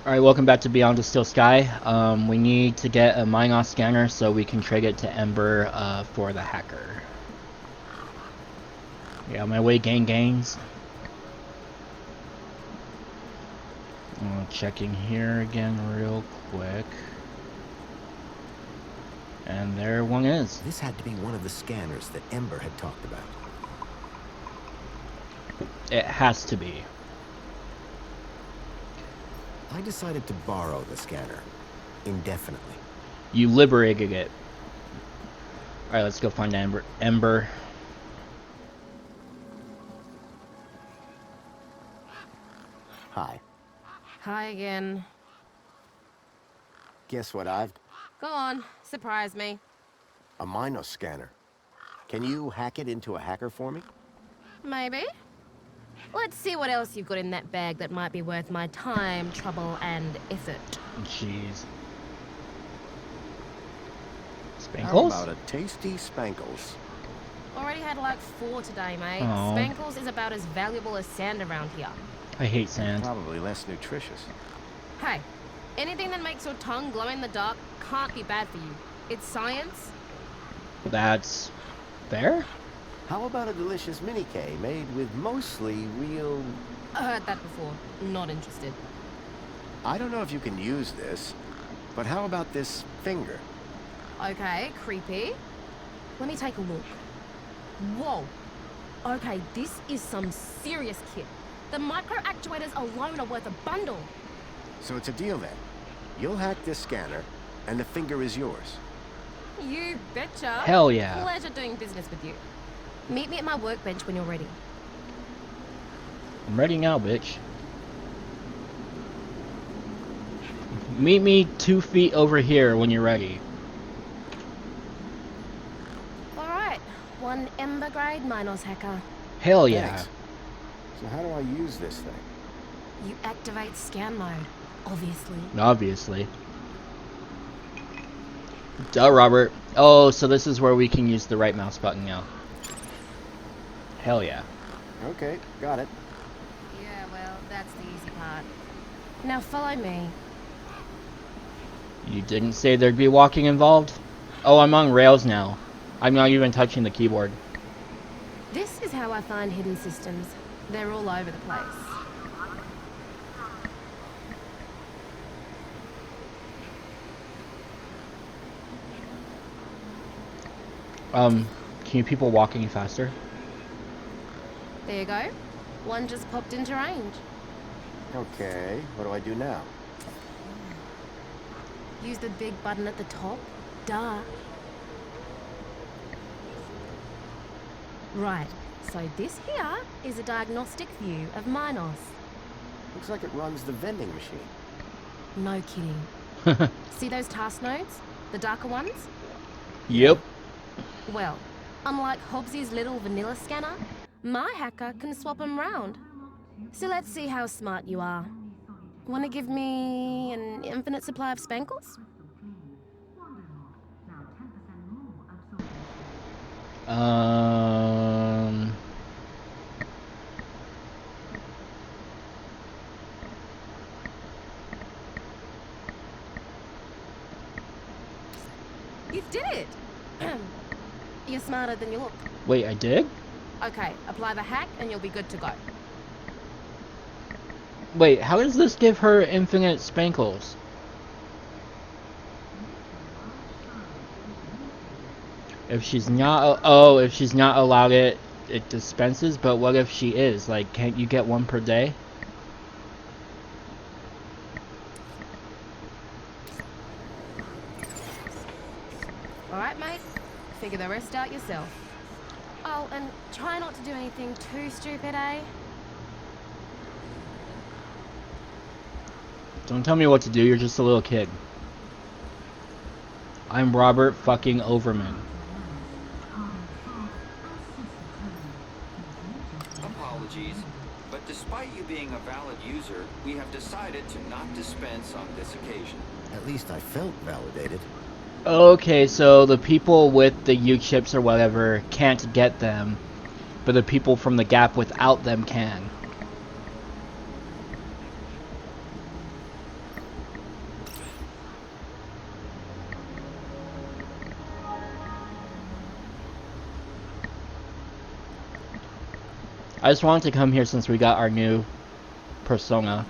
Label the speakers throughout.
Speaker 1: Alright, welcome back to Beyond the Steel Sky. We need to get a Minos scanner so we can trade it to Ember for the hacker. Yeah, my way gains. Checking here again real quick. And there one is.
Speaker 2: This had to be one of the scanners that Ember had talked about.
Speaker 1: It has to be.
Speaker 2: I decided to borrow the scanner. Indefinitely.
Speaker 1: You liberated it. Alright, let's go find Ember.
Speaker 2: Hi.
Speaker 3: Hi again.
Speaker 2: Guess what I've...
Speaker 3: Go on, surprise me.
Speaker 2: A Minos scanner. Can you hack it into a hacker for me?
Speaker 3: Maybe. Let's see what else you've got in that bag that might be worth my time, trouble, and effort.
Speaker 1: Jeez.
Speaker 2: How
Speaker 1: Spankles?
Speaker 2: about a tasty Spankles?
Speaker 3: Already had like 4 today, mate.
Speaker 1: Aw.
Speaker 3: Spankles is about as valuable as sand around here.
Speaker 1: I hate sand.
Speaker 2: Probably less nutritious.
Speaker 3: Hey, anything that makes your tongue glow in the dark can't be bad for you. It's science.
Speaker 1: That's fair?
Speaker 2: How about a delicious mini-K made with mostly real...
Speaker 3: I heard that before. Not interested.
Speaker 2: I don't know if you can use this, but how about this finger?
Speaker 3: Okay, creepy. Let me take a look. Whoa. Okay, this is some serious kit. The micro actuators alone are worth a bundle.
Speaker 2: So it's a deal then. You'll hack this scanner, and the finger is yours.
Speaker 3: You betcha.
Speaker 1: Hell yeah.
Speaker 3: Pleasure doing business with you. Meet me at my workbench when you're ready.
Speaker 1: I'm ready now, bitch. Meet me 2 feet over here when you're ready.
Speaker 3: Alright, one Ember grade Minos hacker.
Speaker 1: Hell yeah.
Speaker 2: Thanks. So how do I use this thing?
Speaker 3: You activate scan mode, obviously.
Speaker 1: Obviously. Duh, Robert. Oh, so this is where we can use the right mouse button now. Hell yeah.
Speaker 2: Okay, got it.
Speaker 3: Yeah, well, that's the easy part. Now follow me.
Speaker 1: You didn't say there'd be walking involved? Oh, I'm on rails now. I'm not even touching the keyboard.
Speaker 3: This is how I find hidden systems. They're all over the place.
Speaker 1: Can you people walk any faster?
Speaker 3: There you go. One just popped into range.
Speaker 2: Okay, what do I do now?
Speaker 3: Use the big button at the top. Duh. Right, so this here is a diagnostic view of Minos.
Speaker 2: Looks like it runs the vending machine.
Speaker 3: No kidding. See those task nodes? The darker ones?
Speaker 1: Yep.
Speaker 3: Well, unlike Hobbsy's little vanilla scanner, my hacker can swap them round. So let's see how smart you are. Want to give me an infinite supply of Spankles? You did it! You're smarter than you look.
Speaker 1: Wait, I did?
Speaker 3: Okay, apply the hack and you'll be good to go.
Speaker 1: Wait, how does this give her infinite spankles? If she's not, if she's not allowed it, it dispenses, but what if she is? Like, can't you get one per day?
Speaker 3: Alright, mate. Figure the rest out yourself. Oh, and try not to do anything too stupid, eh?
Speaker 1: Don't tell me what to do, you're just a little kid. I'm Robert fucking Overman.
Speaker 4: Apologies, but despite you being a valid user, we have decided to not dispense on this occasion.
Speaker 2: At least I felt validated.
Speaker 1: Okay, so the people with the U chips or whatever can't get them, but the people from the gap without them can. I just wanted to come here since we got our new persona.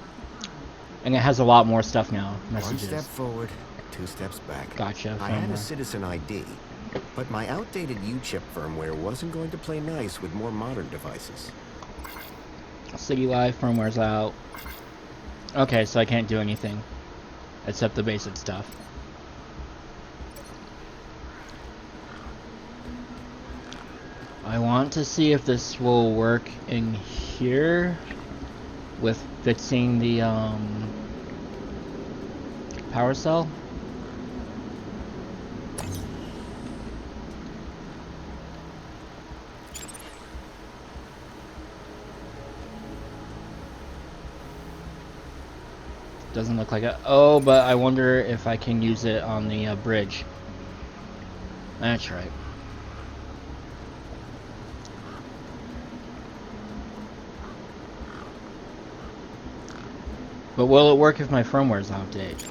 Speaker 1: And it has a lot more stuff now. Messages.
Speaker 2: 1 step forward, 2 steps back.
Speaker 1: Gotcha.
Speaker 2: I had a citizen ID, but my outdated U-chip firmware wasn't going to play nice with more modern devices.
Speaker 1: City Life firmware's out. Okay, so I can't do anything except the basic stuff. I want to see if this will work in here with fixing the power cell. Doesn't look like it. Oh, but I wonder if I can use it on the bridge. That's right. But will it work if my firmware's out of date?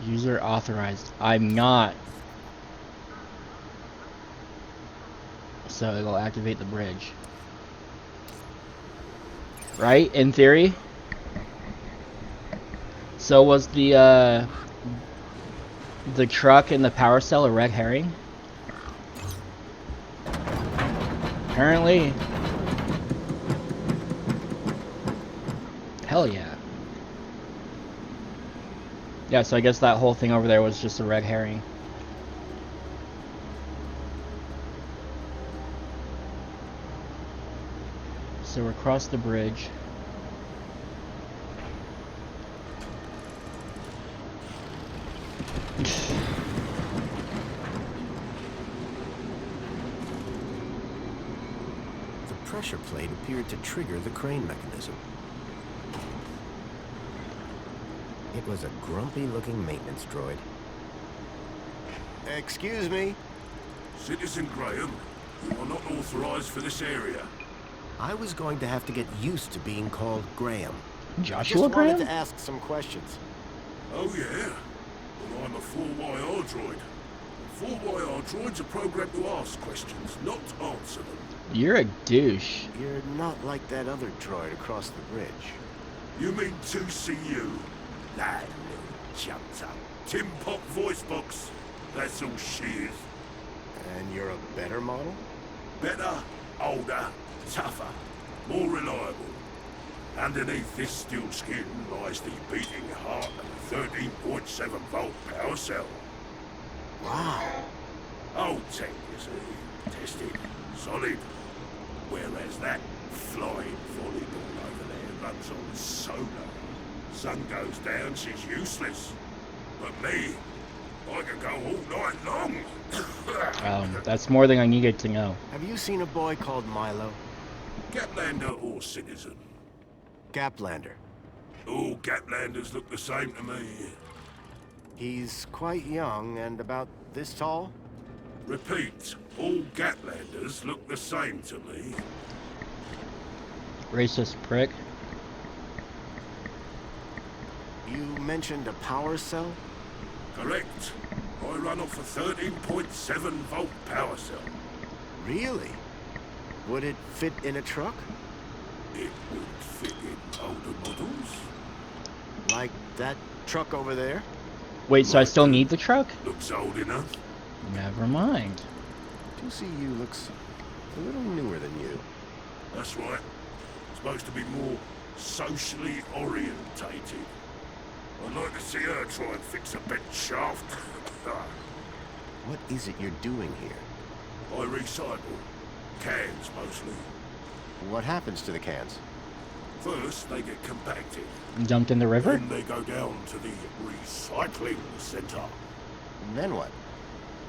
Speaker 1: User authorized. I'm not. So it'll activate the bridge. Right? In theory? So was the truck and the power cell a red herring? Apparently. Hell yeah. Yeah, so I guess that whole thing over there was just a red herring. So we're across the bridge.
Speaker 2: The pressure plate appeared to trigger the crane mechanism. It was a grumpy-looking maintenance droid. Excuse me?
Speaker 5: Citizen Graham, you are not authorized for this area.
Speaker 2: I was going to have to get used to being called Graham.
Speaker 1: Joshua
Speaker 2: Just
Speaker 1: Graham?
Speaker 2: wanted to ask some questions.
Speaker 5: Oh yeah? Well, I'm a 4YR droid. 4YR droids are programmed to ask questions, not answer them.
Speaker 1: You're a douche.
Speaker 2: You're not like that other droid across the bridge.
Speaker 5: You mean 2CU? That little jumped up. Tin Pot voice box. That's all she is.
Speaker 2: And you're a better model?
Speaker 5: Better, older, tougher, more reliable. Underneath this steel skin lies the beating heart of a 13.7 volt power cell.
Speaker 2: Wow.
Speaker 5: Old tech, you see. Tested. Solid. Whereas that flying volleyball over there runs on solar. Sun goes down, she's useless. But me, I can go all night long.
Speaker 1: That's more than I needed to know.
Speaker 2: Have you seen a boy called Milo?
Speaker 5: Gaplander or citizen?
Speaker 2: Gaplander.
Speaker 5: All Gatlanders look the same to me.
Speaker 2: He's quite young and about this tall?
Speaker 5: Repeat, all Gatlanders look the same to me.
Speaker 1: Racist prick.
Speaker 2: You mentioned a power cell?
Speaker 5: Correct. I run off a 13.7 volt power cell.
Speaker 2: Really? Would it fit in a truck?
Speaker 5: It would fit in older models.
Speaker 2: Like that truck over there?
Speaker 1: Wait, so I still need the truck?
Speaker 5: Looks old enough.
Speaker 1: Never mind.
Speaker 2: 2CU looks a little newer than you.
Speaker 5: That's right. Supposed to be more socially orientated. I'd like to see her try and fix a bent shaft.
Speaker 2: What is it you're doing here?
Speaker 5: I recycle. Cans, mostly.
Speaker 2: What happens to the cans?
Speaker 5: First, they get compacted.
Speaker 1: Dumped in the river?
Speaker 5: Then they go down to the recycling centre.
Speaker 2: And then what?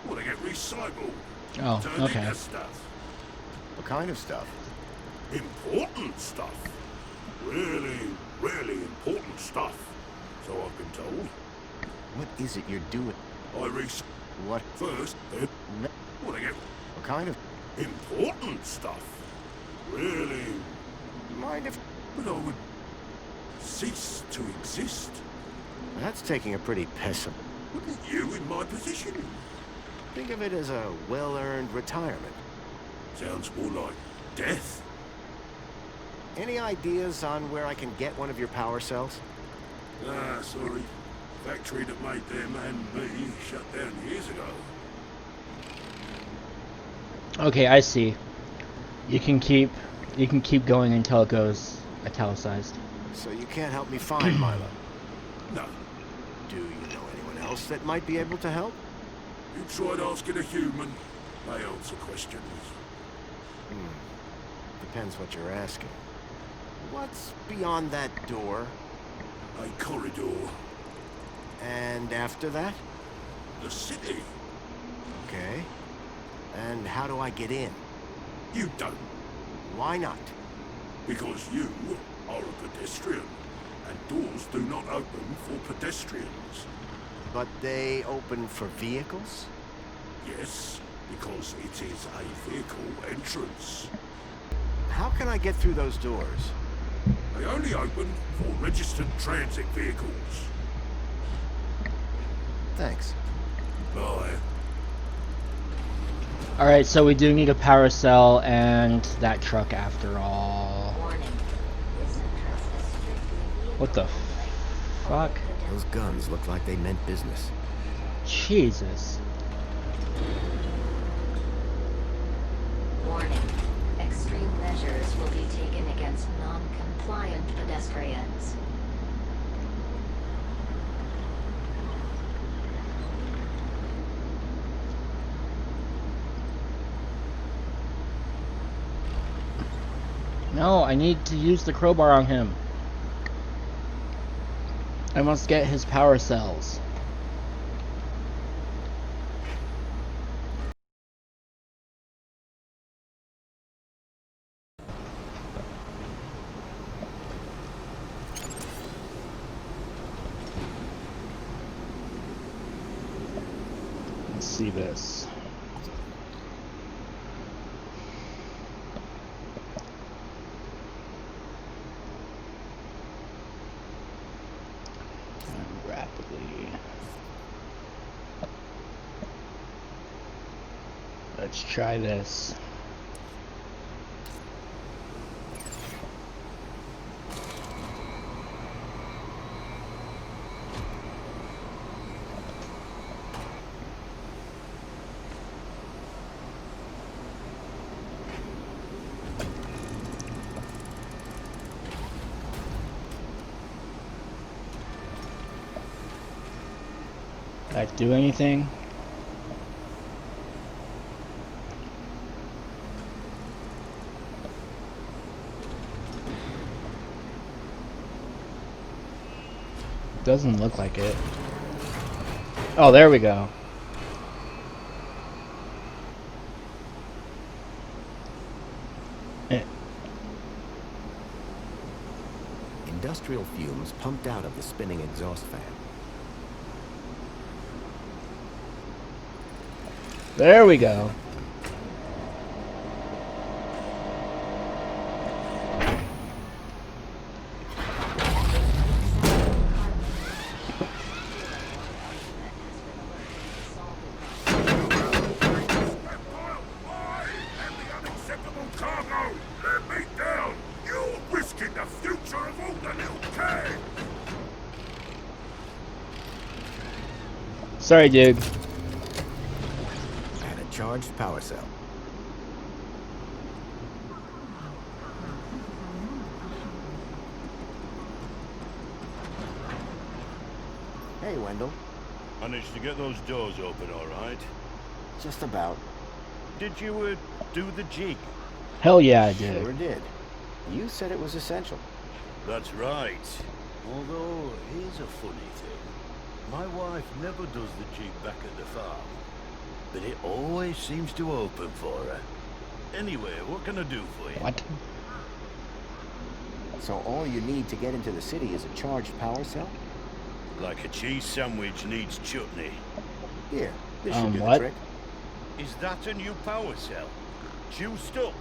Speaker 5: Well, they get recycled.
Speaker 1: Oh,
Speaker 5: Turned
Speaker 1: okay.
Speaker 5: into stuff.
Speaker 2: What kind of stuff?
Speaker 5: Important stuff. Really, really important stuff. So I've been told.
Speaker 2: What is it you're doing?
Speaker 5: I recycle.
Speaker 2: What?
Speaker 5: First, then...
Speaker 2: Ne-
Speaker 5: Well, they get
Speaker 2: What kind of...
Speaker 5: important stuff. Really...
Speaker 2: Mind if...
Speaker 5: But I would cease to exist.
Speaker 2: That's taking a pretty pessimist.
Speaker 5: Look at you in my position.
Speaker 2: Think of it as a well-earned retirement.
Speaker 5: Sounds more like death.
Speaker 2: Any ideas on where I can get one of your power cells?
Speaker 5: Ah, sorry. Factory that made them and me shut down years ago.
Speaker 1: Okay, I see. You can keep going until it goes italicized.
Speaker 2: So you can't help me find Milo.
Speaker 5: No.
Speaker 2: Do you know anyone else that might be able to help?
Speaker 5: You tried asking a human, they answer questions.
Speaker 2: Depends what you're asking. What's beyond that door?
Speaker 5: A corridor.
Speaker 2: And after that?
Speaker 5: The city.
Speaker 2: Okay. And how do I get in?
Speaker 5: You don't.
Speaker 2: Why not?
Speaker 5: Because you are a pedestrian. And doors do not open for pedestrians.
Speaker 2: But they open for vehicles?
Speaker 5: Yes, because it is a vehicle entrance.
Speaker 2: How can I get through those doors?
Speaker 5: They only open for registered transit vehicles.
Speaker 2: Thanks.
Speaker 5: Bye.
Speaker 1: Alright, so we do need a power cell and that truck after all. What the fuck?
Speaker 2: Those guns look like they meant business.
Speaker 1: Jesus.
Speaker 6: Warning. Extreme measures will be taken against non-compliant pedestrians.
Speaker 1: No, I need to use the crowbar on him. I must get his power cells. Let's see this. Rapidly. Let's try this. Did I do anything? Doesn't look like it. Oh, there we go.
Speaker 2: Industrial fumes pumped out of the spinning exhaust fan.
Speaker 1: There we go. Sorry, dude.
Speaker 2: And a charged power cell. Hey, Wendell.
Speaker 7: Managed to get those doors open all right?
Speaker 2: Just about.
Speaker 7: Did you, do the jig?
Speaker 1: Hell yeah, I did.
Speaker 2: Sure did. You said it was essential.
Speaker 7: That's right. Although, here's a funny thing. My wife never does the jig back at the farm. But it always seems to open for her. Anyway, what can I do for you?
Speaker 1: What?
Speaker 2: So all you need to get into the city is a charged power cell?
Speaker 7: Like a cheese sandwich needs chutney.
Speaker 2: Here, this should do
Speaker 1: what?
Speaker 2: the trick.
Speaker 7: Is that a new power cell? Juiced up?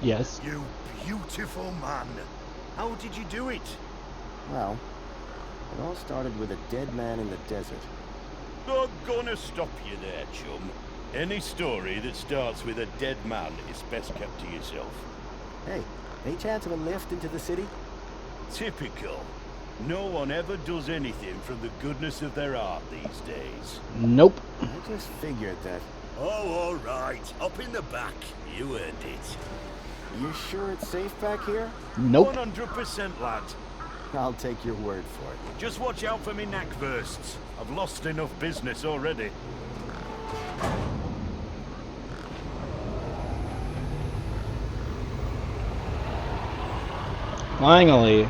Speaker 1: Yes.
Speaker 7: You beautiful man. How did you do it?
Speaker 2: Well, it all started with a dead man in the desert.
Speaker 7: Not gonna stop you there, chum. Any story that starts with a dead man is best kept to yourself.
Speaker 2: Hey, any chance of a lift into the city?
Speaker 7: Typical. No one ever does anything from the goodness of their heart these days.
Speaker 1: Nope.
Speaker 2: I just figured that.
Speaker 7: Oh, all right. Up in the back. You earned it.
Speaker 2: You sure it's safe back here?
Speaker 1: Nope.
Speaker 7: 100%, lad.
Speaker 2: I'll take your word for it.
Speaker 7: Just watch out for me neck bursts. I've lost enough business already.
Speaker 1: Finally.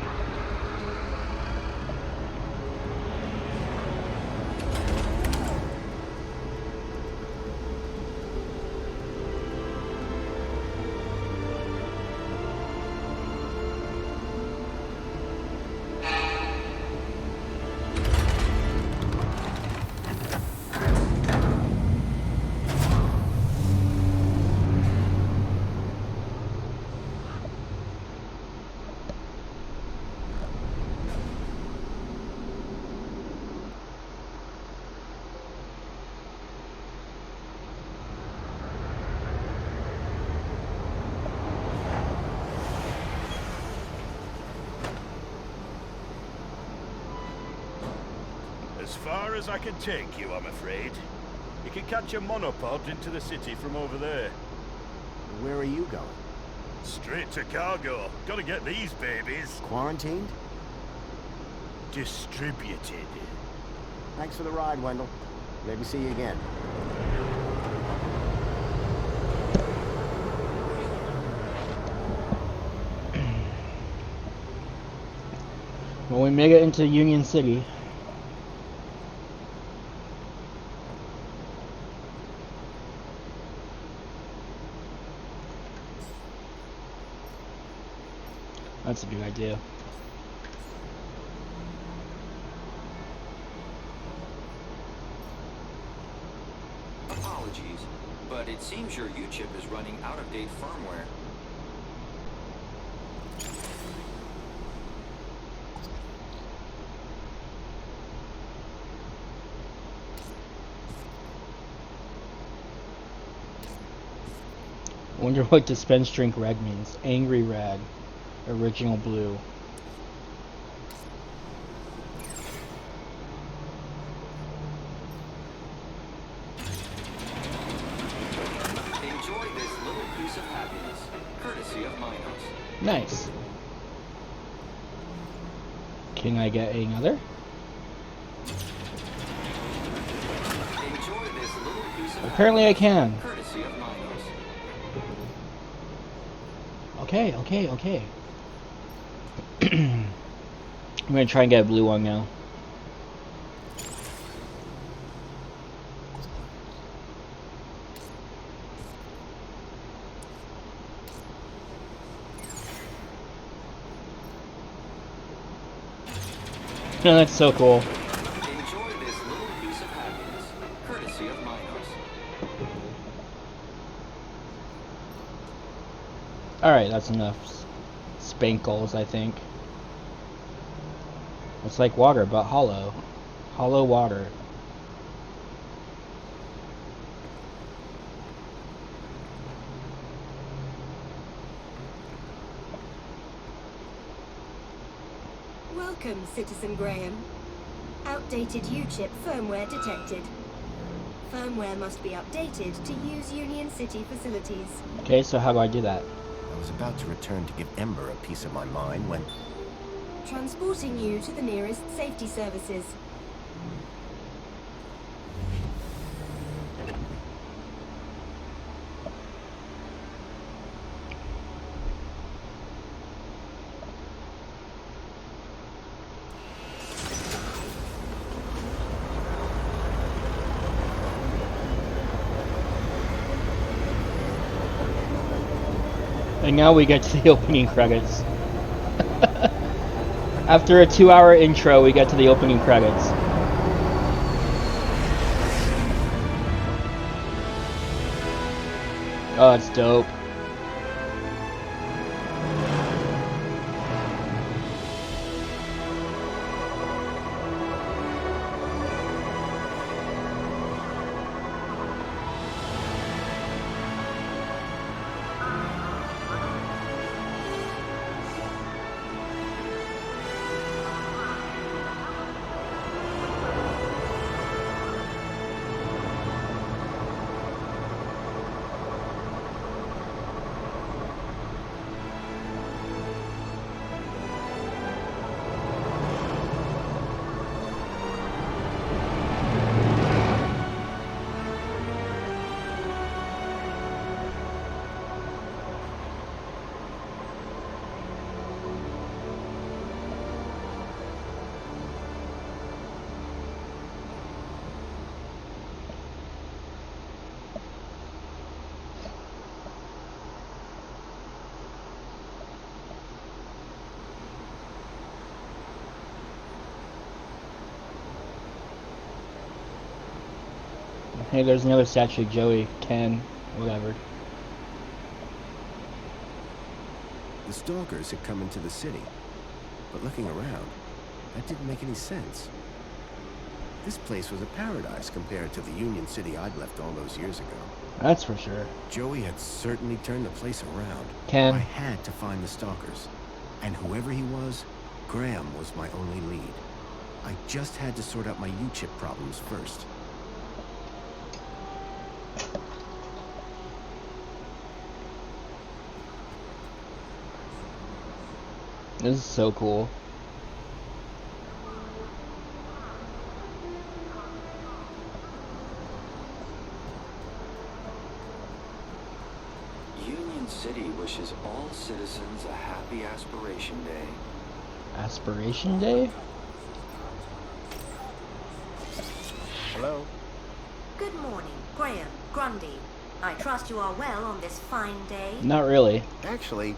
Speaker 7: As far as I can take you, I'm afraid. You can catch a monopod into the city from over there.
Speaker 2: Where are you going?
Speaker 7: Straight to cargo. Gotta get these babies
Speaker 2: Quarantined?
Speaker 7: distributed.
Speaker 2: Thanks for the ride, Wendell. Maybe see you again.
Speaker 1: Well, we make it into Union City. That's a good idea.
Speaker 4: Apologies, but it seems your U-chip is running out-of-date firmware.
Speaker 1: I wonder what dispense drink red means. Angry red. Original blue.
Speaker 4: Enjoy this little piece of happiness, courtesy of Minos.
Speaker 1: Nice. Can I get another?
Speaker 4: Enjoy this little piece of
Speaker 1: Apparently I can.
Speaker 4: happiness, courtesy of Minos.
Speaker 1: Okay. I'm gonna try and get a blue one now. That's so cool.
Speaker 4: Enjoy this little piece of happiness, courtesy of Minos.
Speaker 1: Alright, that's enough spankles, I think. It's like water, but hollow. Hollow water.
Speaker 8: Welcome, Citizen Graham. Outdated U-chip firmware detected. Firmware must be updated to use Union City facilities.
Speaker 1: Okay, so how do I do that?
Speaker 2: I was about to return to give Ember a piece of my mind when...
Speaker 8: Transporting you to the nearest safety services.
Speaker 1: And now we get to the opening credits. After a 2-hour intro, we get to the opening credits. Oh, it's dope. Hey, there's another statue of Joey, Ken, whatever.
Speaker 2: The stalkers had come into the city, but looking around, that didn't make any sense. This place was a paradise compared to the Union City I'd left all those years ago.
Speaker 1: That's for sure.
Speaker 2: Joey had certainly turned the place around.
Speaker 1: Ken.
Speaker 2: I had to find the stalkers. And whoever he was, Graham was my only lead. I just had to sort out my U-chip problems first.
Speaker 1: This is so cool.
Speaker 4: Union City wishes all citizens a happy Aspiration Day.
Speaker 1: Aspiration Day?
Speaker 9: Hello?
Speaker 8: Good morning, Graham, Grundy. I trust you are well on this fine day.
Speaker 1: Not really.
Speaker 9: Actually,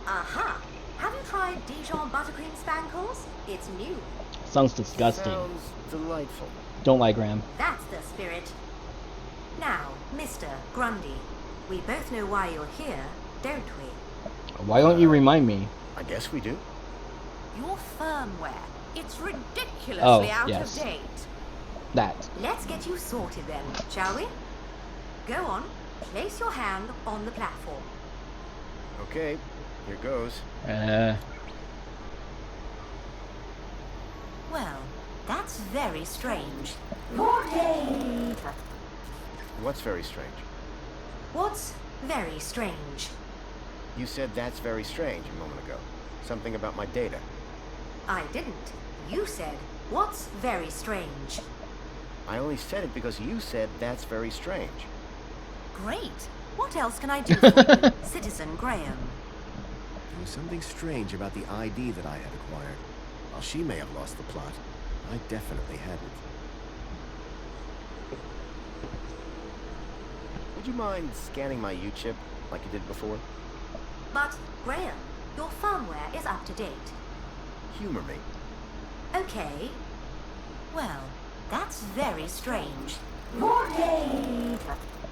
Speaker 8: Aha! Have you tried Dijon buttercream spankles? It's new.
Speaker 1: Sounds disgusting.
Speaker 9: sounds delightful.
Speaker 1: Don't like Graham.
Speaker 8: That's the spirit. Now, Mr. Grundy, we both know why you're here, don't we?
Speaker 1: Why don't you remind me?
Speaker 9: I guess we do.
Speaker 10: Your firmware. It's ridiculously out
Speaker 1: yes.
Speaker 10: of date.
Speaker 1: That.
Speaker 8: Let's get you sorted then, shall we? Go on, place your hand on the platform.
Speaker 9: Okay, here goes.
Speaker 8: Well, that's very strange.
Speaker 9: What's very strange?
Speaker 8: What's very strange?
Speaker 9: You said that's very strange a moment ago. Something about my data.
Speaker 8: I didn't. You said, what's very strange?
Speaker 9: I only said it because you said that's very strange.
Speaker 8: Great. What else can I do for you, Citizen Graham?
Speaker 2: There was something strange about the ID that I had acquired. While she may have lost the plot, I definitely hadn't.
Speaker 9: Would you mind scanning my U-chip like you did before?
Speaker 8: But, Graham, your firmware is up to date.
Speaker 9: Humor me.
Speaker 8: Okay. Well, that's very strange.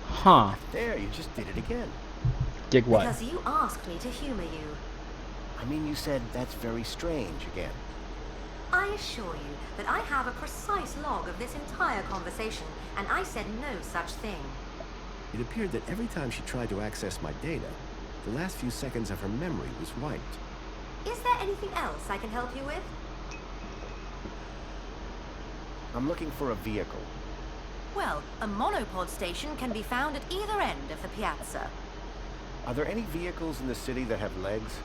Speaker 1: Huh.
Speaker 9: There, you just did it again.
Speaker 1: Dig what?
Speaker 8: Because you asked me to humor you.
Speaker 9: I mean, you said that's very strange again.
Speaker 8: I assure you that I have a precise log of this entire conversation, and I said no such thing.
Speaker 2: It appeared that every time she tried to access my data, the last few seconds of her memory was wiped.
Speaker 8: Is there anything else I can help you with?
Speaker 9: I'm looking for a vehicle.
Speaker 10: Well, a monopod station can be found at either end of the piazza.
Speaker 9: Are there any vehicles in the city that have legs?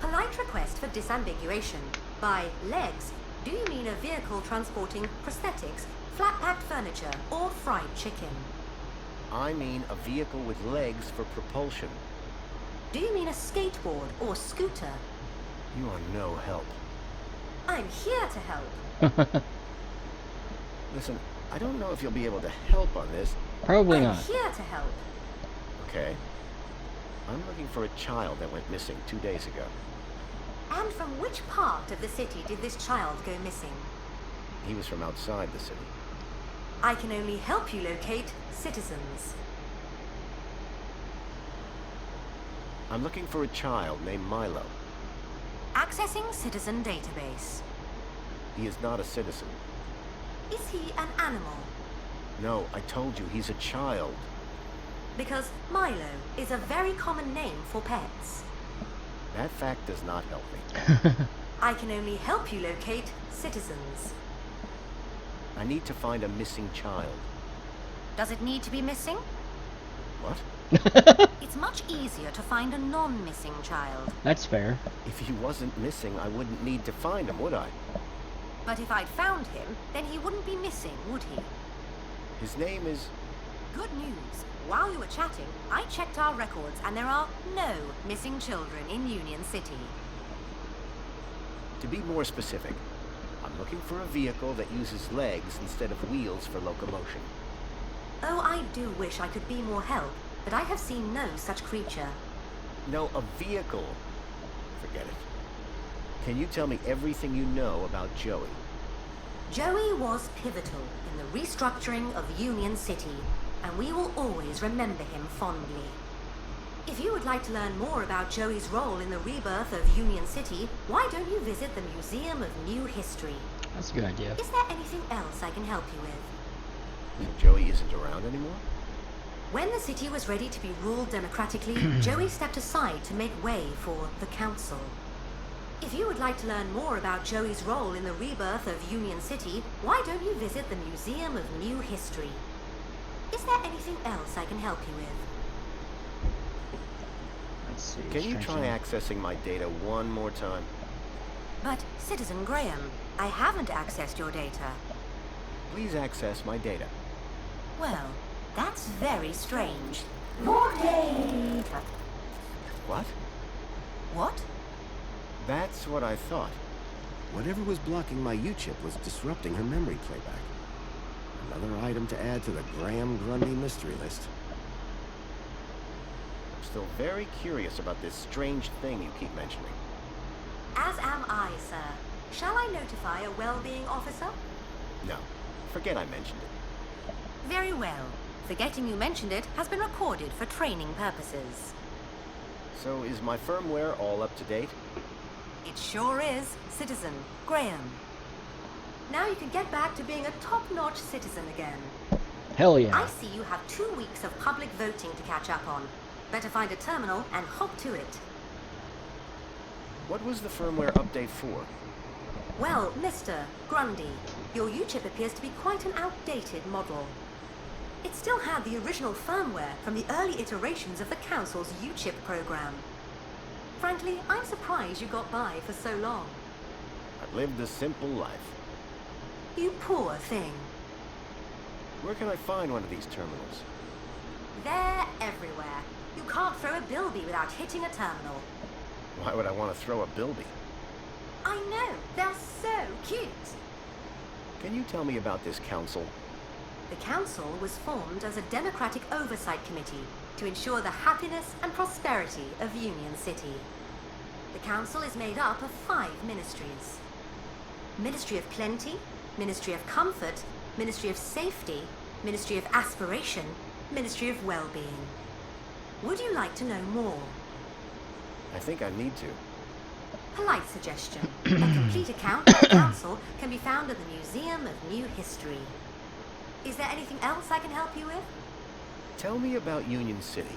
Speaker 8: Polite request for disambiguation. By legs, do you mean a vehicle transporting prosthetics, flat-packed furniture, or fried chicken?
Speaker 9: I mean a vehicle with legs for propulsion.
Speaker 8: Do you mean a skateboard or scooter?
Speaker 9: You are no help.
Speaker 8: I'm here to help.
Speaker 9: Listen, I don't know if you'll be able to help on this.
Speaker 1: Probably
Speaker 8: I'm
Speaker 1: not.
Speaker 8: here to help.
Speaker 9: Okay. I'm looking for a child that went missing 2 days ago.
Speaker 8: And from which part of the city did this child go missing?
Speaker 9: He was from outside the city.
Speaker 8: I can only help you locate citizens.
Speaker 9: I'm looking for a child named Milo.
Speaker 8: Accessing citizen database.
Speaker 9: He is not a citizen.
Speaker 8: Is he an animal?
Speaker 9: No, I told you, he's a child.
Speaker 8: Because Milo is a very common name for pets.
Speaker 9: That fact does not help me.
Speaker 8: I can only help you locate citizens.
Speaker 9: I need to find a missing child.
Speaker 10: Does it need to be missing?
Speaker 9: What?
Speaker 10: It's much easier to find a non-missing child.
Speaker 1: That's fair.
Speaker 9: If he wasn't missing, I wouldn't need to find him, would I?
Speaker 10: But if I'd found him, then he wouldn't be missing, would he?
Speaker 9: His name is...
Speaker 10: Good news. While you were chatting, I checked our records and there are no missing children in Union City.
Speaker 9: To be more specific, I'm looking for a vehicle that uses legs instead of wheels for locomotion.
Speaker 8: Oh, I do wish I could be more help, but I have seen no such creature.
Speaker 9: No, a vehicle. Forget it. Can you tell me everything you know about Joey?
Speaker 10: Joey was pivotal in the restructuring of Union City, and we will always remember him fondly. If you would like to learn more about Joey's role in the rebirth of Union City, why don't you visit the Museum of New History?
Speaker 1: That's a good idea.
Speaker 10: Is there anything else I can help you with?
Speaker 9: Joey isn't around anymore?
Speaker 10: When the city was ready to be ruled democratically, Joey stepped aside to make way for the Council. If you would like to learn more about Joey's role in the rebirth of Union City, why don't you visit the Museum of New History? Is there anything else I can help you with?
Speaker 1: Let's see.
Speaker 9: Can you try accessing my data one more time?
Speaker 10: But, Citizen Graham, I haven't accessed your data.
Speaker 9: Please access my data.
Speaker 10: Well, that's very strange. More data.
Speaker 9: What?
Speaker 10: What?
Speaker 9: That's what I thought.
Speaker 2: Whatever was blocking my U-chip was disrupting her memory playback. Another item to add to the Graham Grundy mystery list.
Speaker 9: I'm still very curious about this strange thing you keep mentioning.
Speaker 10: As am I, sir. Shall I notify a well-being officer?
Speaker 9: No, forget I mentioned it.
Speaker 10: Very well. Forgetting you mentioned it has been recorded for training purposes.
Speaker 9: So is my firmware all up to date?
Speaker 10: It sure is, Citizen Graham. Now you can get back to being a top-notch citizen again.
Speaker 1: Hell yeah.
Speaker 10: I see you have 2 weeks of public voting to catch up on. Better find a terminal and hop to it.
Speaker 9: What was the firmware update for?
Speaker 10: Well, Mr. Grundy, your U-chip appears to be quite an outdated model. It still had the original firmware from the early iterations of the Council's U-chip program. Frankly, I'm surprised you got by for so long.
Speaker 9: I've lived a simple life.
Speaker 10: You poor thing.
Speaker 9: Where can I find one of these terminals?
Speaker 10: They're everywhere. You can't throw a bilby without hitting a terminal.
Speaker 9: Why would I want to throw a bilby?
Speaker 10: I know, they're so cute.
Speaker 9: Can you tell me about this council?
Speaker 10: The Council was formed as a democratic oversight committee to ensure the happiness and prosperity of Union City. The Council is made up of 5 ministries. Ministry of Plenty, Ministry of Comfort, Ministry of Safety, Ministry of Aspiration, Ministry of Well-being. Would you like to know more?
Speaker 9: I think I need to.
Speaker 10: Polite suggestion. A complete account of the Council can be found at the Museum of New History. Is there anything else I can help you with?
Speaker 9: Tell me about Union City.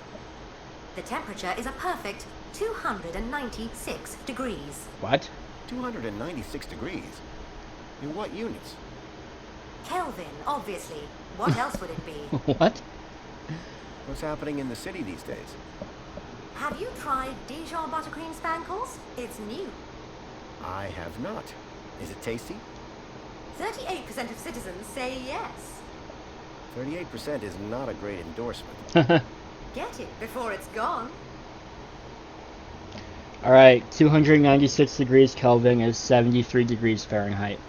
Speaker 10: The temperature is a perfect 296 degrees.
Speaker 1: What?
Speaker 9: 296 degrees? In what units?
Speaker 10: Kelvin, obviously. What else would it be?
Speaker 1: What?
Speaker 9: What's happening in the city these days?
Speaker 10: Have you tried Dijon buttercream spankles? It's new.
Speaker 9: I have not. Is it tasty?
Speaker 10: 38% of citizens say yes.
Speaker 9: 38% is not a great endorsement.
Speaker 10: Get it before it's gone.
Speaker 1: Alright, 296 degrees Kelvin is 73 degrees Fahrenheit.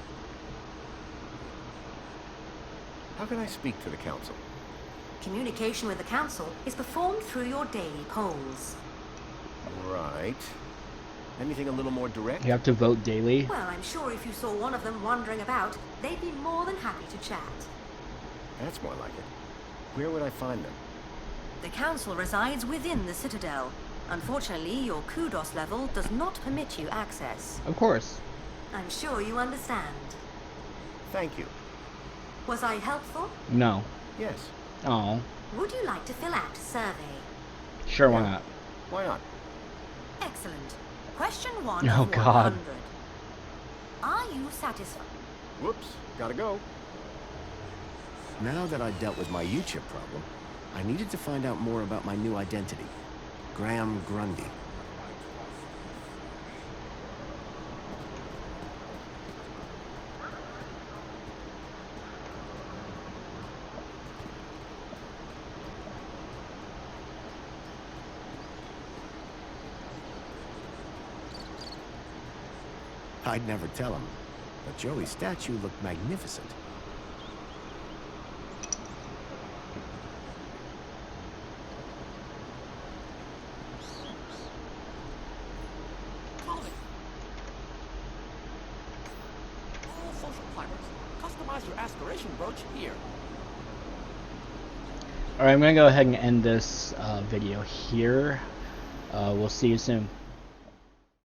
Speaker 9: How can I speak to the council?
Speaker 10: Communication with the Council is performed through your daily polls.
Speaker 9: Right. Anything a little more direct?
Speaker 1: You have to vote daily?
Speaker 10: Well, I'm sure if you saw one of them wandering about, they'd be more than happy to chat.
Speaker 9: That's more like it. Where would I find them?
Speaker 10: The Council resides within the Citadel. Unfortunately, your kudos level does not permit you access.
Speaker 1: Of course.
Speaker 10: I'm sure you understand.
Speaker 9: Thank you.
Speaker 10: Was I helpful?
Speaker 1: No.
Speaker 9: Yes.
Speaker 1: Oh.
Speaker 10: Would you like to fill out a survey?
Speaker 1: Sure, why not?
Speaker 9: Why not?
Speaker 10: Excellent. Question 1
Speaker 1: Oh,
Speaker 10: of
Speaker 1: God.
Speaker 10: 100. Are you satisfied?
Speaker 9: Whoops. Gotta go.
Speaker 2: Now that I'd dealt with my U-chip problem, I needed to find out more about my new identity. Graham Grundy. I'd never tell him, but Joey's statue looked magnificent.
Speaker 11: All social fibers customize your aspiration brooch here.
Speaker 1: Alright, I'm gonna go ahead and end this video here. We'll see you soon.